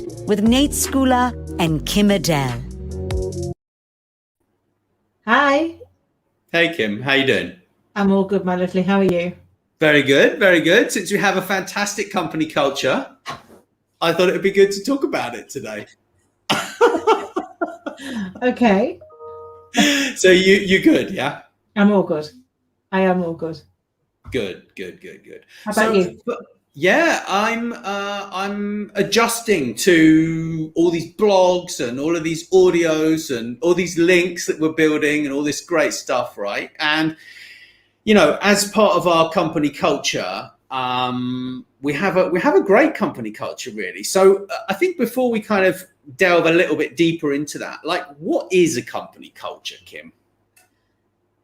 Chat with Nate Schooler and Kim Adele. Hi. Hey Kim, how you doing? I'm all good, my lovely. How are you? Very good, very good. Since we have a fantastic company culture, I thought it would be good to talk about it today. Okay. So you good, yeah? I'm all good. I am all good. Good. How about you? Yeah, I'm adjusting to all these blogs and all of these audios and all these links that we're building and all this great stuff, right? And you know, as part of our company culture, we have a great company culture, really. So I think before we kind of delve a little bit deeper into that, like, what is a company culture, Kim?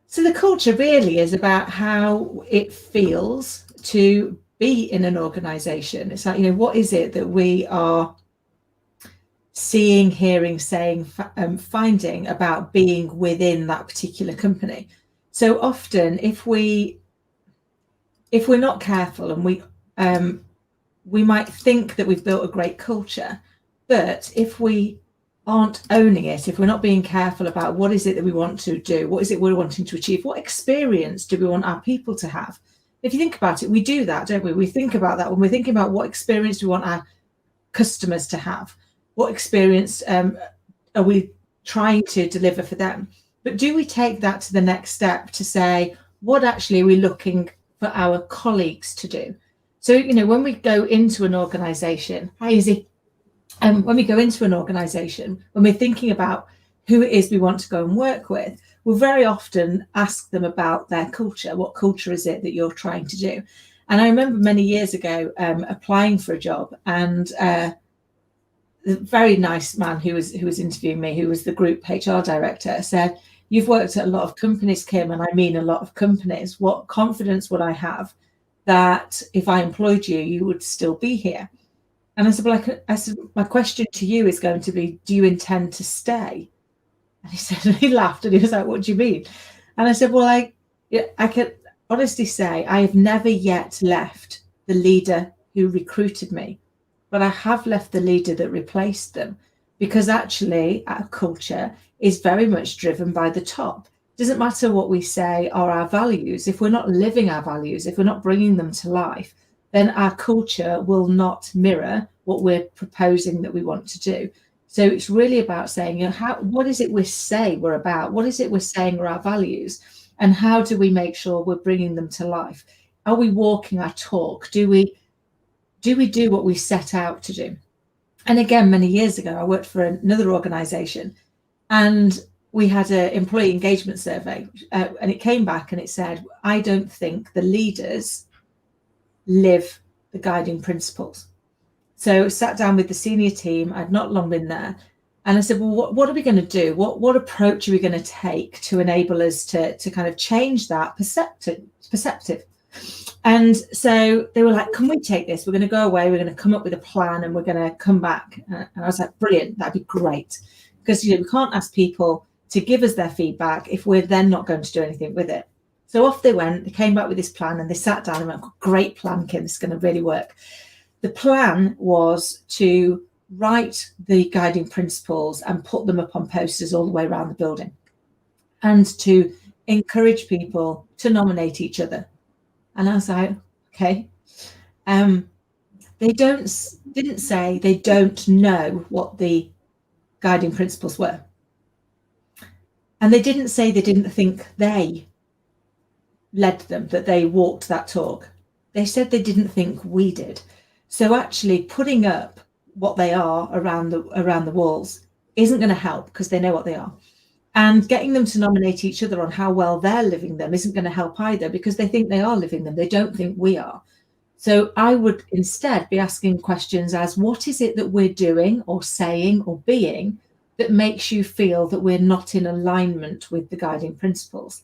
So the culture really is about how it feels to be in an organization. It's like, what is it that we are seeing, hearing, saying, finding about being within that particular company? So often, if we're not careful, and we might think that we've built a great culture, but if we aren't owning it, if we're not being careful about what is it that we want to do, what is it we're wanting to achieve, what experience do we want our people to have? If you think about it, we do that, don't we? We think about that when we're thinking about what experience do we want our customers to have, what experience are we trying to deliver for them. But do we take that to the next step to say, what actually are we looking for our colleagues to do? So, when we go into an organization, when we go into an organization, when we're thinking about who it is we want to go and work with, we'll very often ask them about their culture. What culture is it that you're trying to do? And I remember many years ago applying for a job, and a very nice man who was interviewing me, who was the group HR director, said, "You've worked at a lot of companies, Kim, and I mean a lot of companies. What confidence would I have that if I employed you, you would still be here?" And I said, my question to you is going to be, do you intend to stay? And he said, he laughed and he was like, what do you mean? And I said, well, I can honestly say I have never yet left the leader who recruited me, but I have left the leader that replaced them, because actually our culture is very much driven by the top. It doesn't matter what we say are our values. If we're not living our values, if we're not bringing them to life, then our culture will not mirror what we're proposing that we want to do. So it's really about saying, what is it we say we're about? What is it we're saying are our values? And how do we make sure we're bringing them to life? Are we walking our talk? Do we do what we set out to do? And again, many years ago, I worked for another organization, and we had an employee engagement survey, and it came back and it said, I don't think the leaders live the guiding principles. So I sat down with the senior team. I'd not long been there, and I said, well, what are we going to do? What approach are we going to take to enable us to kind of change that perceptive? And so they were like, can we take this? We're going to go away. We're going to come up with a plan, and we're going to come back. And I was like, brilliant. That'd be great. Because we can't ask people to give us their feedback if we're then not going to do anything with it. So off they went. They came back with this plan, and they sat down and went, great plan, Kim, this is going to really work. The plan was to write the guiding principles and put them up on posters all the way around the building, and to encourage people to nominate each other. And I was like, okay. They didn't say they don't know what the guiding principles were. And they didn't say they didn't think they led them, that they walked that talk. They said they didn't think we did. So actually putting up what they are around the walls isn't going to help, because they know what they are. And getting them to nominate each other on how well they're living them isn't going to help either, because they think they are living them. They don't think we are. So I would instead be asking questions as, what is it that we're doing or saying or being that makes you feel that we're not in alignment with the guiding principles?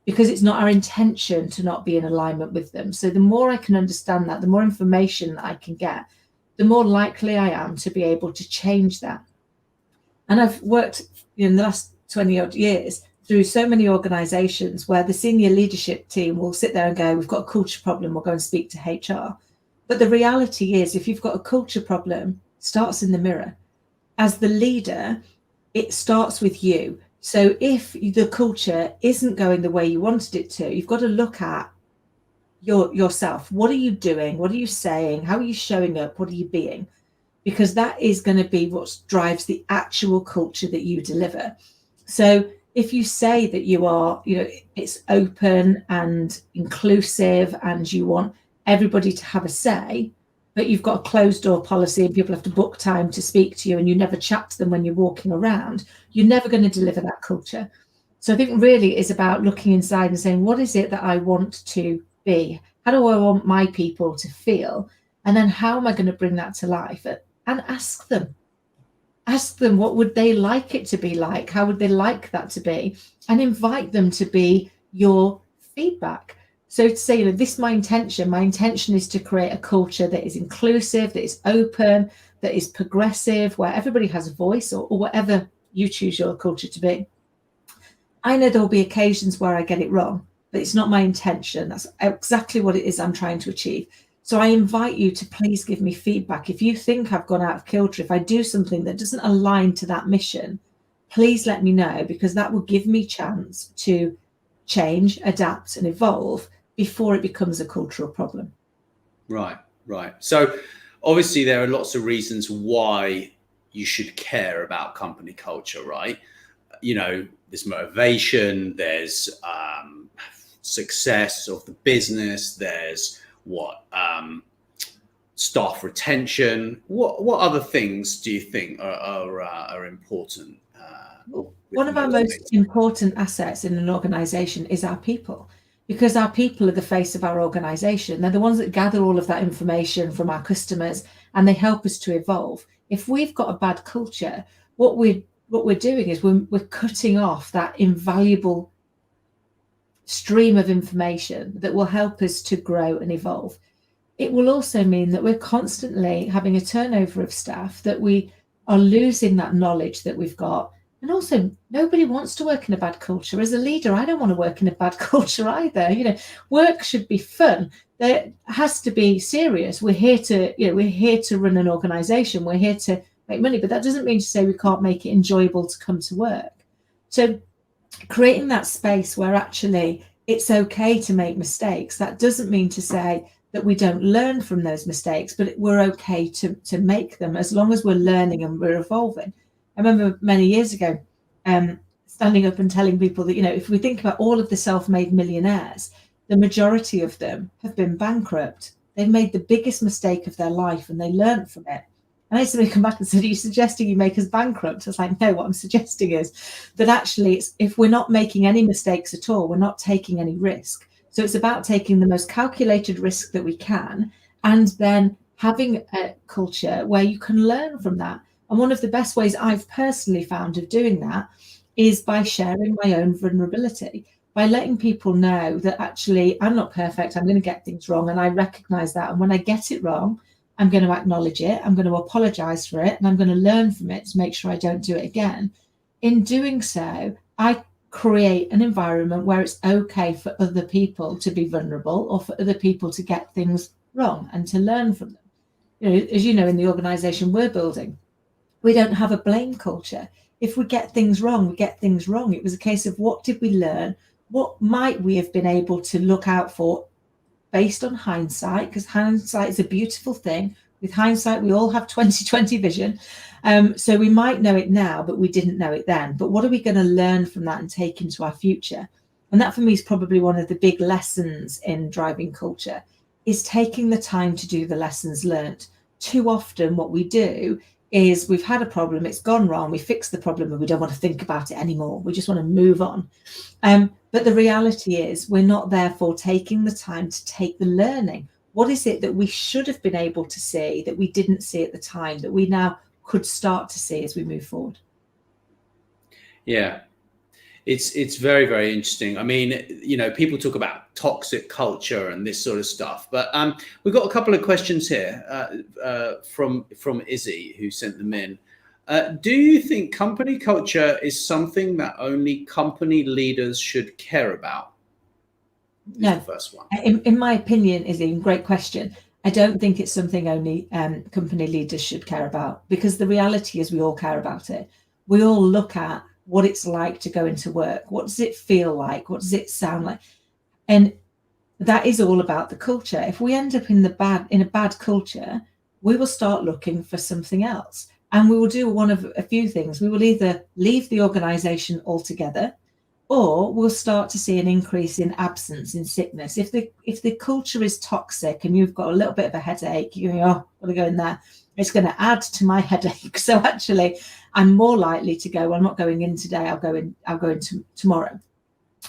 Because it's not our intention to not be in alignment with them. So the more I can understand that, the more information that I can get, the more likely I am to be able to change that. And I've worked in the last 20 odd years through so many organizations where the senior leadership team will sit there and go, we've got a culture problem, we'll go and speak to HR. But the reality is, if you've got a culture problem, starts in the mirror. As the leader, it starts with you. So if the culture isn't going the way you wanted it to, you've got to look at yourself. What are you doing? What are you saying? How are you showing up? What are you being? Because that is going to be what drives the actual culture that you deliver. So if you say that you are, it's open and inclusive and you want everybody to have a say, but you've got a closed door policy and people have to book time to speak to you and you never chat to them when you're walking around, you're never going to deliver that culture. So I think really it's about looking inside and saying, what is it that I want to be? How do I want my people to feel? And then how am I going to bring that to life? And ask them what would they like it to be like? How would they like that to be? And invite them to be your feedback. So to say, this is my intention is to create a culture that is inclusive, that is open, that is progressive, where everybody has a voice, or whatever you choose your culture to be. I know there will be occasions where I get it wrong, but it's not my intention. That's exactly what it is I'm trying to achieve. So I invite you to please give me feedback. If you think I've gone out of kilter, if I do something that doesn't align to that mission, please let me know, because that will give me chance to change, adapt and evolve before it becomes a cultural problem. Right. So obviously there are lots of reasons why you should care about company culture, right? There's motivation, there's success of the business, there's staff retention. What other things do you think are important? One of our most important assets in an organization is our people, because our people are the face of our organization. They're the ones that gather all of that information from our customers and they help us to evolve. If we've got a bad culture, what we're doing is we're cutting off that invaluable stream of information that will help us to grow and evolve. It will also mean that we're constantly having a turnover of staff, that we are losing that knowledge that we've got. And also, nobody wants to work in a bad culture. As a leader, I don't want to work in a bad culture either. Work should be fun. There has to be serious. We're here to run an organization. We're here to make money, but that doesn't mean to say we can't make it enjoyable to come to work. So creating that space where actually it's okay to make mistakes, that doesn't mean to say that we don't learn from those mistakes, but we're okay to make them as long as we're learning and we're evolving. I remember many years ago standing up and telling people that, if we think about all of the self-made millionaires, the majority of them have been bankrupt. They've made the biggest mistake of their life and they learned from it. And I somebody come back and said, are you suggesting you make us bankrupt? I was like, no, what I'm suggesting is that actually if we're not making any mistakes at all, we're not taking any risk. So it's about taking the most calculated risk that we can and then having a culture where you can learn from that. And one of the best ways I've personally found of doing that is by sharing my own vulnerability, by letting people know that actually I'm not perfect, I'm going to get things wrong, and I recognize that. And when I get it wrong, I'm going to acknowledge it, I'm going to apologize for it, and I'm going to learn from it to make sure I don't do it again. In doing so, I create an environment where it's okay for other people to be vulnerable or for other people to get things wrong and to learn from them. As you know, in the organization we're building, we don't have a blame culture. If we get things wrong, we get things wrong. It was a case of what did we learn? What might we have been able to look out for based on hindsight? Because hindsight is a beautiful thing. With hindsight, we all have 20/20 vision. So we might know it now, but we didn't know it then. But what are we going to learn from that and take into our future? And that for me is probably one of the big lessons in driving culture, is taking the time to do the lessons learned. Too often what we do is we've had a problem, it's gone wrong, we fix the problem and we don't want to think about it anymore. We just want to move on. But the reality is we're not therefore taking the time to take the learning. What is it that we should have been able to see that we didn't see at the time that we now could start to see as we move forward? Yeah, it's very, very interesting. I mean, people talk about toxic culture and this sort of stuff, but we've got a couple of questions here from Izzy, who sent them in. Do you think company culture is something that only company leaders should care about? No. The first one. In my opinion, Izzy, great question. I don't think it's something only company leaders should care about, because the reality is we all care about it. We all look at what it's like to go into work. What does it feel like? What does it sound like? And that is all about the culture. If we end up in a bad culture, we will start looking for something else. And we will do one of a few things. We will either leave the organization altogether, or we'll start to see an increase in absence, in sickness. If the culture is toxic and you've got a little bit of a headache, you go, oh, I'll go in there. It's going to add to my headache. So actually, I'm more likely to go, well, I'm not going in today. I'll go in tomorrow.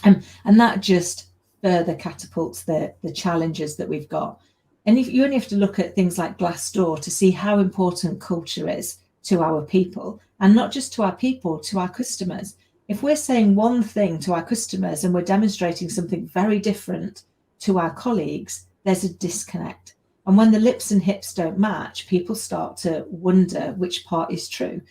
And that just further catapults the challenges that we've got. And if you only have to look at things like Glassdoor to see how important culture is to our people, and not just to our people, to our customers. If we're saying one thing to our customers and we're demonstrating something very different to our colleagues, there's a disconnect. And when the lips and hips don't match, people start to wonder which part is true.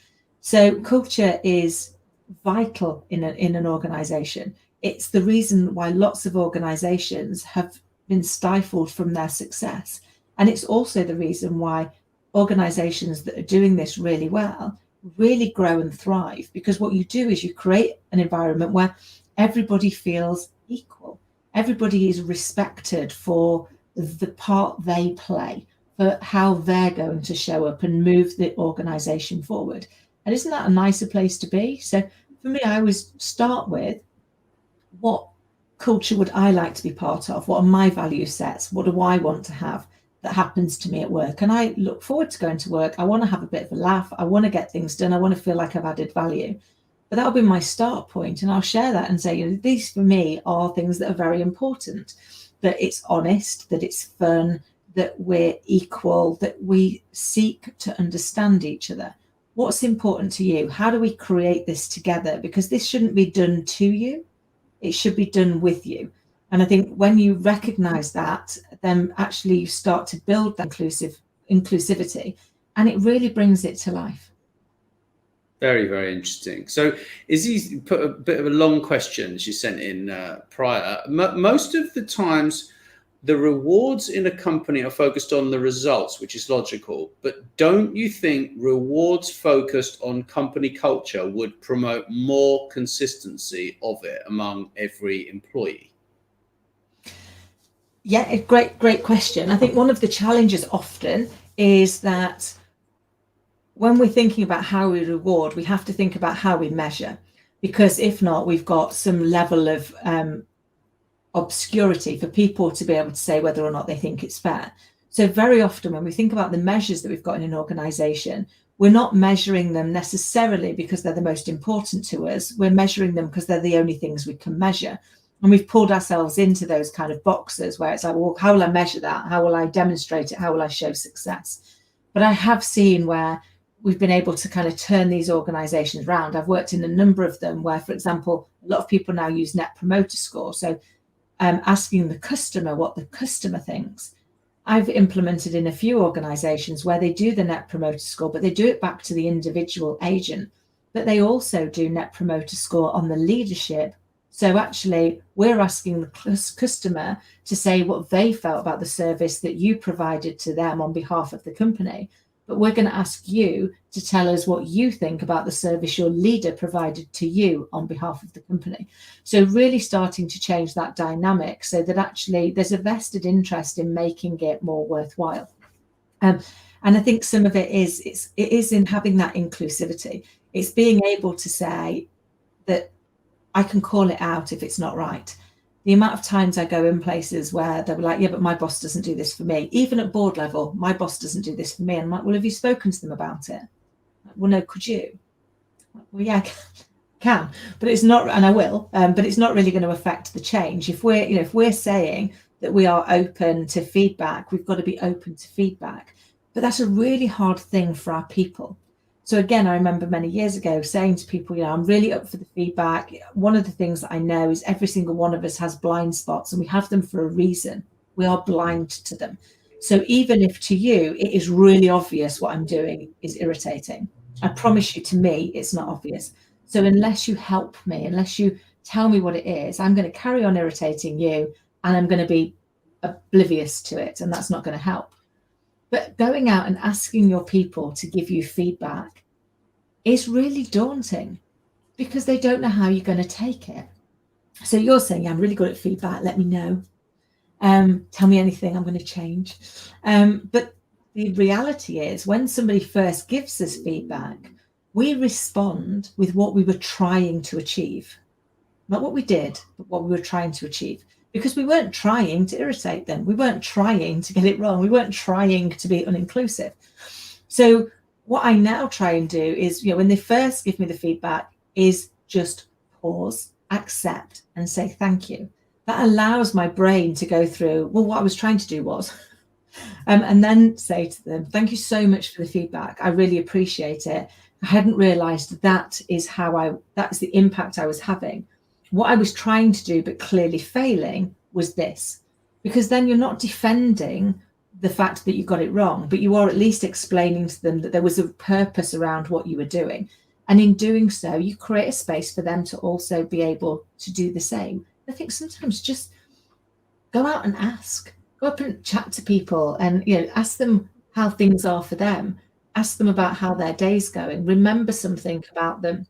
So culture is vital in an organization. It's the reason why lots of organizations have been stifled from their success. And it's also the reason why organizations that are doing this really well really grow and thrive, because what you do is you create an environment where everybody feels equal. Everybody is respected for the part they play, for how they're going to show up and move the organization forward. And isn't that a nicer place to be? So for me, I always start with, what culture would I like to be part of? What are my value sets? What do I want to have that happens to me at work? And I look forward to going to work. I want to have a bit of a laugh. I want to get things done. I want to feel like I've added value. But that'll be my start point. And I'll share that and say, you know, these for me are things that are very important, that it's honest, that it's fun, that we're equal, that we seek to understand each other. What's important to you? How do we create this together? Because this shouldn't be done to you. It should be done with you. And I think when you recognize that, then actually you start to build that inclusivity, and it really brings it to life. Very, very interesting. So Izzy put a bit of a long question she sent in prior. Most of the times, the rewards in a company are focused on the results, which is logical. But don't you think rewards focused on company culture would promote more consistency of it among every employee? Yeah, great question. I think one of the challenges often is that when we're thinking about how we reward, we have to think about how we measure, because if not, we've got some level of obscurity for people to be able to say whether or not they think it's fair. So very often when we think about the measures that we've got in an organization, we're not measuring them necessarily because they're the most important to us. We're measuring them because they're the only things we can measure. And we've pulled ourselves into those kind of boxes where it's like, well, how will I measure that? How will I demonstrate it? How will I show success? But I have seen where we've been able to kind of turn these organizations around. I've worked in a number of them where, for example, a lot of people now use Net Promoter Score. So asking the customer what the customer thinks. I've implemented in a few organizations where they do the Net Promoter Score, but they do it back to the individual agent. But they also do Net Promoter Score on the leadership. So actually, we're asking the customer to say what they felt about the service that you provided to them on behalf of the company. But we're going to ask you to tell us what you think about the service your leader provided to you on behalf of the company. So really starting to change that dynamic so that actually there's a vested interest in making it more worthwhile. And I think some of it is in having that inclusivity. It's being able to say that I can call it out if it's not right. The amount of times I go in places where they were like, yeah, but my boss doesn't do this for me. Even at board level, my boss doesn't do this for me. And I'm like, well, have you spoken to them about it? Well, no, could you? Well, yeah, I can, but it's not, and I will, but it's not really going to affect the change. If we're saying that we are open to feedback, we've got to be open to feedback. But that's a really hard thing for our people. So again, I remember many years ago saying to people, I'm really up for the feedback. One of the things that I know is every single one of us has blind spots, and we have them for a reason. We are blind to them. So even if to you, it is really obvious what I'm doing is irritating, I promise you, to me, it's not obvious. So unless you help me, unless you tell me what it is, I'm going to carry on irritating you, and I'm going to be oblivious to it, and that's not going to help. But going out and asking your people to give you feedback is really daunting because they don't know how you're going to take it. So you're saying, yeah, I'm really good at feedback. Let me know. Tell me anything, I'm going to change. But the reality is when somebody first gives us feedback, we respond with what we were trying to achieve. Not what we did, but what we were trying to achieve. Because we weren't trying to irritate them. We weren't trying to get it wrong. We weren't trying to be uninclusive. So what I now try and do is, when they first give me the feedback, is just pause, accept, and say thank you. That allows my brain to go through, well, what I was trying to do was, and then say to them, thank you so much for the feedback. I really appreciate it. I hadn't realized that's the impact I was having. What I was trying to do, but clearly failing, was this. Because then you're not defending the fact that you got it wrong, but you are at least explaining to them that there was a purpose around what you were doing. And in doing so, you create a space for them to also be able to do the same. I think sometimes just go out and ask. Go up and chat to people and ask them how things are for them. Ask them about how their day's going. Remember something about them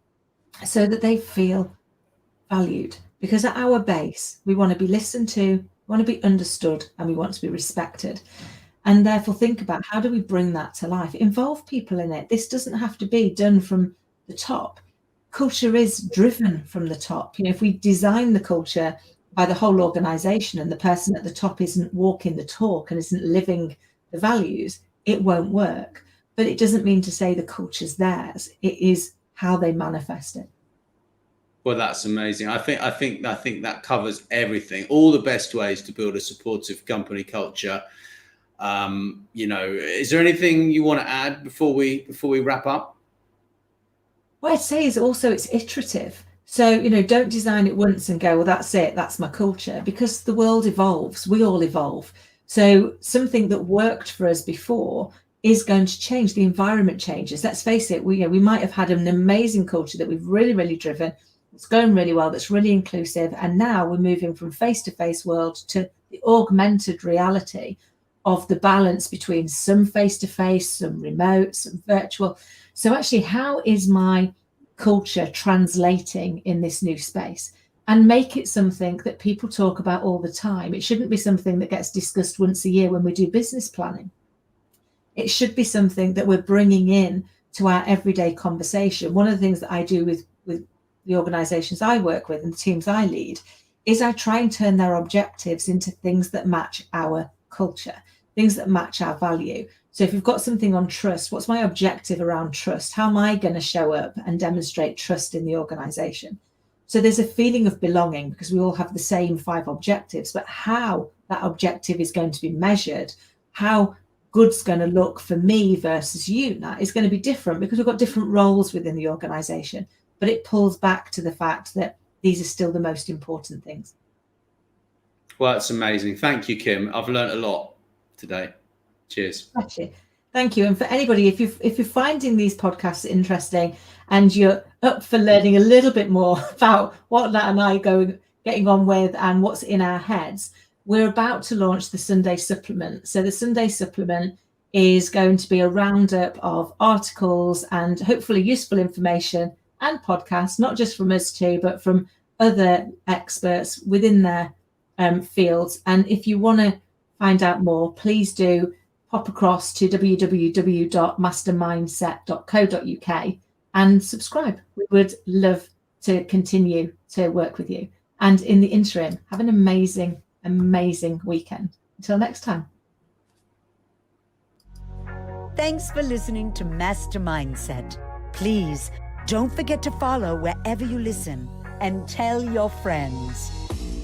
so that they feel valued, because at our base we want to be listened to, we want to be understood, and we want to be respected. And therefore think about, how do we bring that to life? Involve people in it. This doesn't have to be done from the top. Culture is driven from the top. If we design the culture by the whole organization and the person at the top isn't walking the talk and isn't living the values, it won't work. But it doesn't mean to say the culture's theirs. It is how they manifest it. Well, that's amazing. I think that covers everything. All the best ways to build a supportive company culture. Is there anything you want to add before we wrap up? What I'd say is also it's iterative. So, don't design it once and go, well, that's it, that's my culture, because the world evolves. We all evolve. So something that worked for us before is going to change. The environment changes. Let's face it, we might have had an amazing culture that we've really, really driven. It's going really well, that's really inclusive. And now we're moving from face-to-face world to the augmented reality of the balance between some face-to-face, some remote, some virtual. So actually, how is my culture translating in this new space? And make it something that people talk about all the time. It shouldn't be something that gets discussed once a year when we do business planning. It should be something that we're bringing in to our everyday conversation. One of the things that I do with the organizations I work with and the teams I lead is I try and turn their objectives into things that match our culture, things that match our value. So if you've got something on trust, what's my objective around trust? How am I going to show up and demonstrate trust in the organization? So there's a feeling of belonging because we all have the same 5 objectives, but how that objective is going to be measured, how good's going to look for me versus you, that is going to be different because we've got different roles within the organization. But it pulls back to the fact that these are still the most important things. Well, that's amazing. Thank you, Kim. I've learned a lot today. Cheers. Thank you. And for anybody, if you're finding these podcasts interesting and you're up for learning a little bit more about what Nat and I getting on with and what's in our heads, we're about to launch the Sunday Supplement. So the Sunday Supplement is going to be a roundup of articles and hopefully useful information and podcasts, not just from us two, but from other experts within their fields. And if you want to find out more, please do pop across to www.mastermindset.co.uk and subscribe. We would love to continue to work with you. And in the interim, have an amazing, amazing weekend. Until next time. Thanks for listening to Master Mindset. Please don't forget to follow wherever you listen and tell your friends.